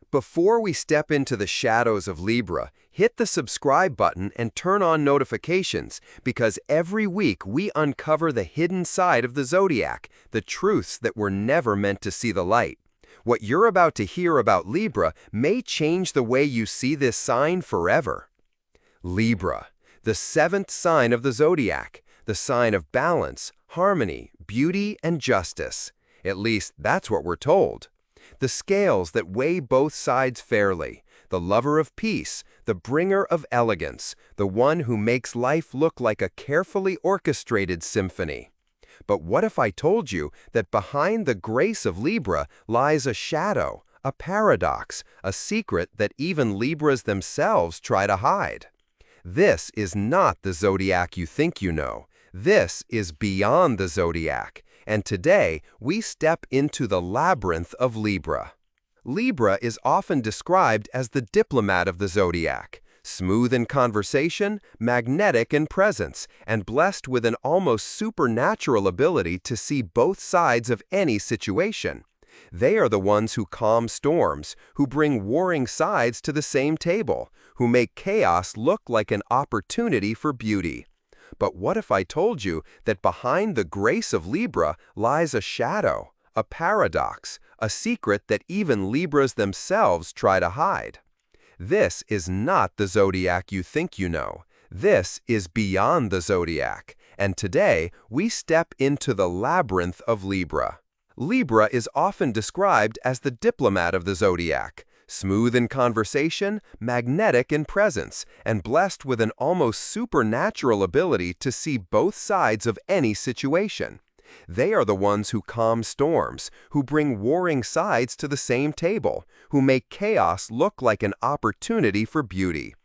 Before we step into the shadows of Libra, hit the subscribe button and turn on notifications because every week we uncover the hidden side of the Zodiac, the truths that were never meant to see the light. What you're about to hear about Libra may change the way you see this sign forever. Libra, the seventh sign of the Zodiac, the sign of balance, harmony, beauty, and justice. At least that's what we're told. The scales that weigh both sides fairly, the lover of peace, the bringer of elegance, the one who makes life look like a carefully orchestrated symphony. But what if I told you that behind the grace of Libra lies a shadow, a paradox, a secret that even Libras themselves try to hide? This is not the Zodiac you think you know. This is beyond the Zodiac. And today, we step into the labyrinth of Libra. Libra is often described as the diplomat of the Zodiac, smooth in conversation, magnetic in presence, and blessed with an almost supernatural ability to see both sides of any situation. They are the ones who calm storms, who bring warring sides to the same table, who make chaos look like an opportunity for beauty. But what if I told you that behind the grace of Libra lies a shadow, a paradox, a secret that even Libras themselves try to hide? This is not the Zodiac you think you know. This is beyond the Zodiac, and today we step into the labyrinth of Libra. Libra is often described as the diplomat of the Zodiac, smooth in conversation, magnetic in presence, and blessed with an almost supernatural ability to see both sides of any situation. They are the ones who calm storms, who bring warring sides to the same table, who make chaos look like an opportunity for beauty.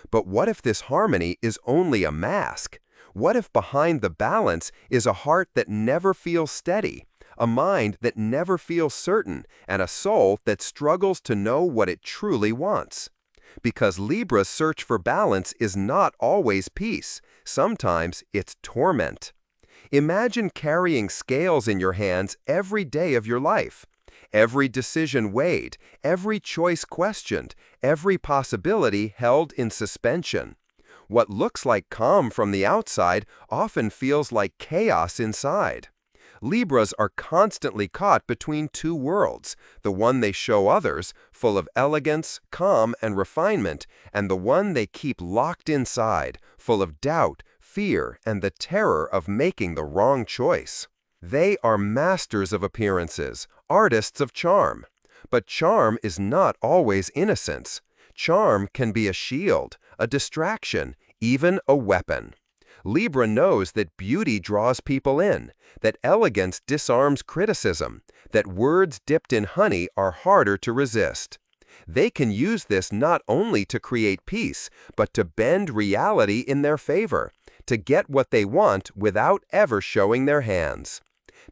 But what if this harmony is only a mask? What if behind the balance is a heart that never feels steady, a mind that never feels certain, and a soul that struggles to know what it truly wants? Because Libra's search for balance is not always peace. Sometimes it's torment. Imagine carrying scales in your hands every day of your life. Every decision weighed, every choice questioned, every possibility held in suspension. What looks like calm from the outside often feels like chaos inside. Libras are constantly caught between two worlds, the one they show others, full of elegance, calm, and refinement, and the one they keep locked inside, full of doubt, fear, and the terror of making the wrong choice. They are masters of appearances, artists of charm. But charm is not always innocence. Charm can be a shield, a distraction, even a weapon. Libra knows that beauty draws people in, that elegance disarms criticism, that words dipped in honey are harder to resist. They can use this not only to create peace, but to bend reality in their favor, to get what they want without ever showing their hands.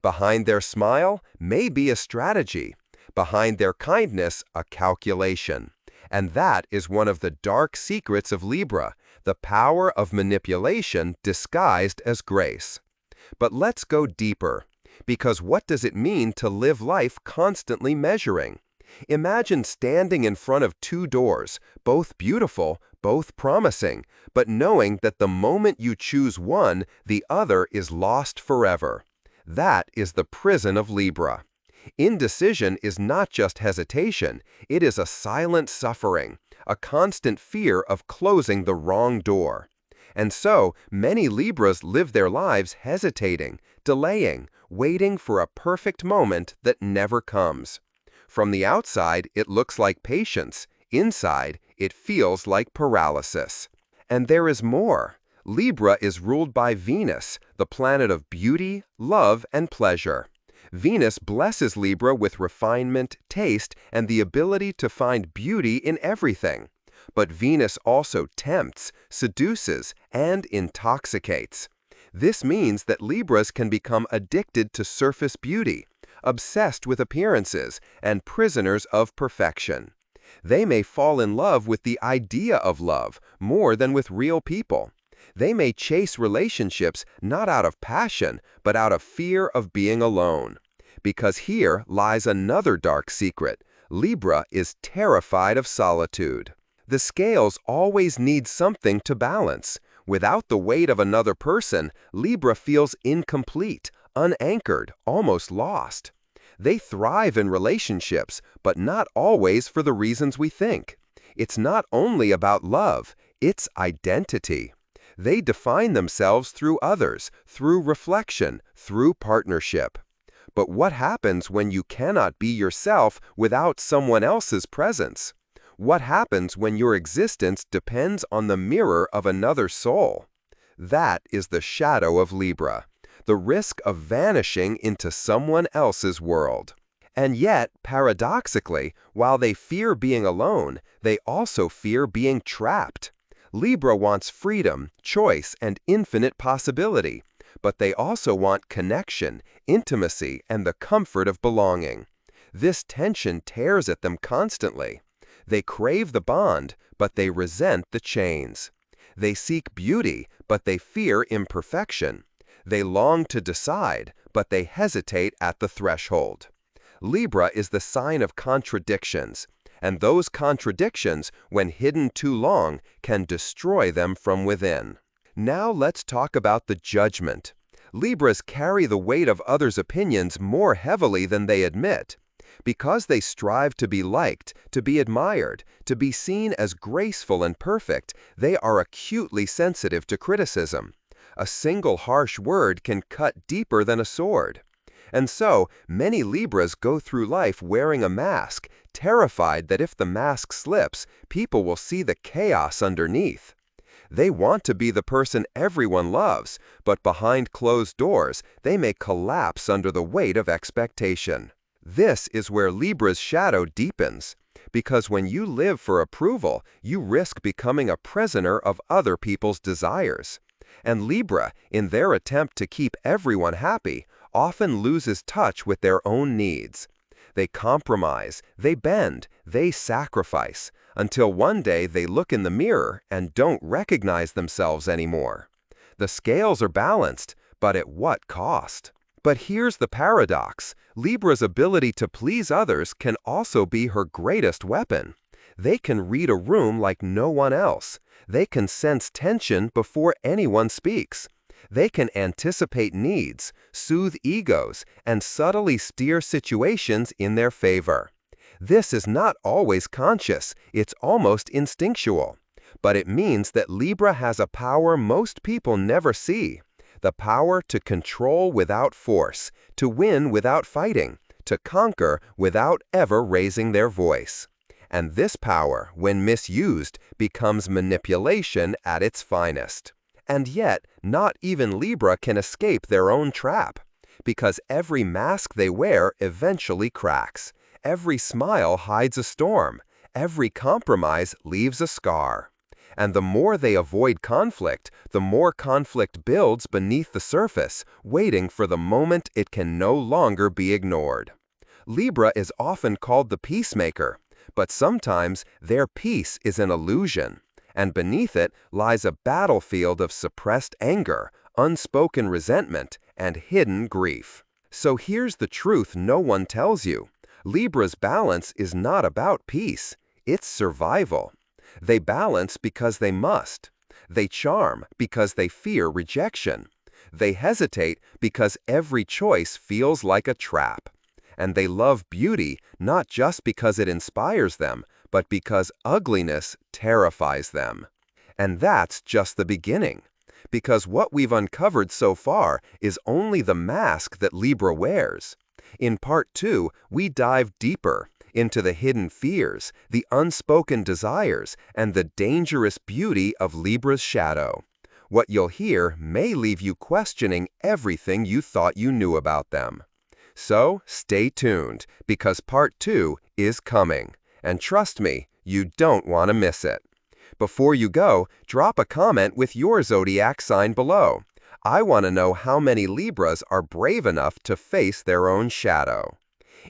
Behind their smile may be a strategy. Behind their kindness, a calculation. And that is one of the dark secrets of Libra, the power of manipulation disguised as grace. But let's go deeper, because what does it mean to live life constantly measuring? Imagine standing in front of two doors, both beautiful, both promising, but knowing that the moment you choose one, the other is lost forever. That is the prison of Libra. Indecision is not just hesitation, it is a silent suffering, a constant fear of closing the wrong door. And so, many Libras live their lives hesitating, delaying, waiting for a perfect moment that never comes. From the outside, it looks like patience. Inside, it feels like paralysis. And there is more. Libra is ruled by Venus, the planet of beauty, love, and pleasure. Venus blesses Libra with refinement, taste, and the ability to find beauty in everything. But Venus also tempts, seduces, and intoxicates. This means that Libras can become addicted to surface beauty, obsessed with appearances, and prisoners of perfection. They may fall in love with the idea of love more than with real people. They may chase relationships not out of passion, but out of fear of being alone. Because here lies another dark secret. Libra is terrified of solitude. The scales always need something to balance. Without the weight of another person, Libra feels incomplete, unanchored, almost lost. They thrive in relationships, but not always for the reasons we think. It's not only about love, it's identity. They define themselves through others, through reflection, through partnership. But what happens when you cannot be yourself without someone else's presence? What happens when your existence depends on the mirror of another soul? That is the shadow of Libra, the risk of vanishing into someone else's world. And yet, paradoxically, while they fear being alone, they also fear being trapped. Libra wants freedom, choice, and infinite possibility, but they also want connection, intimacy, and the comfort of belonging. This tension tears at them constantly. They crave the bond, but they resent the chains. They seek beauty, but they fear imperfection. They long to decide, but they hesitate at the threshold. Libra is the sign of contradictions, and those contradictions, when hidden too long, can destroy them from within. Now let's talk about the judgment. Libras carry the weight of others' opinions more heavily than they admit. Because they strive to be liked, to be admired, to be seen as graceful and perfect, they are acutely sensitive to criticism. A single harsh word can cut deeper than a sword. And so, many Libras go through life wearing a mask, terrified that if the mask slips, people will see the chaos underneath. They want to be the person everyone loves, but behind closed doors, they may collapse under the weight of expectation. This is where Libra's shadow deepens, because when you live for approval, you risk becoming a prisoner of other people's desires. And Libra, in their attempt to keep everyone happy, often loses touch with their own needs. They compromise, they bend, they sacrifice, until one day they look in the mirror and don't recognize themselves anymore. The scales are balanced, but at what cost? But here's the paradox. Libra's ability to please others can also be her greatest weapon. They can read a room like no one else. They can sense tension before anyone speaks. They can anticipate needs, soothe egos, and subtly steer situations in their favor. This is not always conscious, it's almost instinctual. But it means that Libra has a power most people never see. The power to control without force, to win without fighting, to conquer without ever raising their voice. And this power, when misused, becomes manipulation at its finest. And yet, not even Libra can escape their own trap, because every mask they wear eventually cracks. Every smile hides a storm. Every compromise leaves a scar. And the more they avoid conflict, the more conflict builds beneath the surface, waiting for the moment it can no longer be ignored. Libra is often called the peacemaker, but sometimes their peace is an illusion, and beneath it lies a battlefield of suppressed anger, unspoken resentment, and hidden grief. So here's the truth no one tells you. Libra's balance is not about peace, it's survival. They balance because they must. They charm because they fear rejection. They hesitate because every choice feels like a trap. And they love beauty not just because it inspires them, but because ugliness terrifies them. And that's just the beginning. Because what we've uncovered so far is only the mask that Libra wears. In Part 2, we dive deeper into the hidden fears, the unspoken desires, and the dangerous beauty of Libra's shadow. What you'll hear may leave you questioning everything you thought you knew about them. So stay tuned, because Part 2 is coming. And trust me, you don't want to miss it. Before you go, drop a comment with your zodiac sign below. I want to know how many Libras are brave enough to face their own shadow.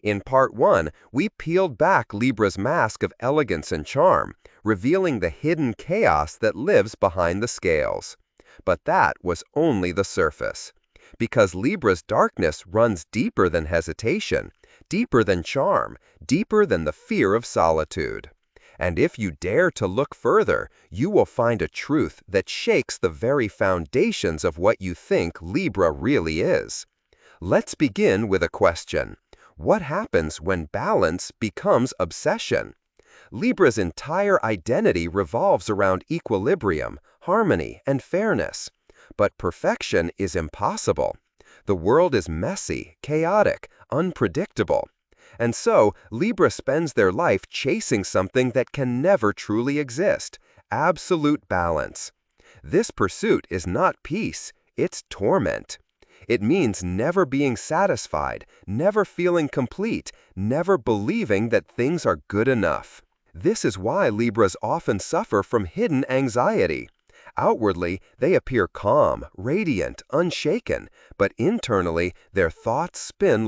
In Part 1, we peeled back Libra's mask of elegance and charm, revealing the hidden chaos that lives behind the scales. But that was only the surface. Because Libra's darkness runs deeper than hesitation, deeper than charm, deeper than the fear of solitude. And if you dare to look further, you will find a truth that shakes the very foundations of what you think Libra really is. Let's begin with a question. What happens when balance becomes obsession? Libra's entire identity revolves around equilibrium, harmony, and fairness. But perfection is impossible. The world is messy, chaotic, unpredictable. And so, Libra spends their life chasing something that can never truly exist: absolute balance. This pursuit is not peace, it's torment. It means never being satisfied, never feeling complete, never believing that things are good enough. This is why Libras often suffer from hidden anxiety. Outwardly, they appear calm, radiant, unshaken, but internally, their thoughts spin like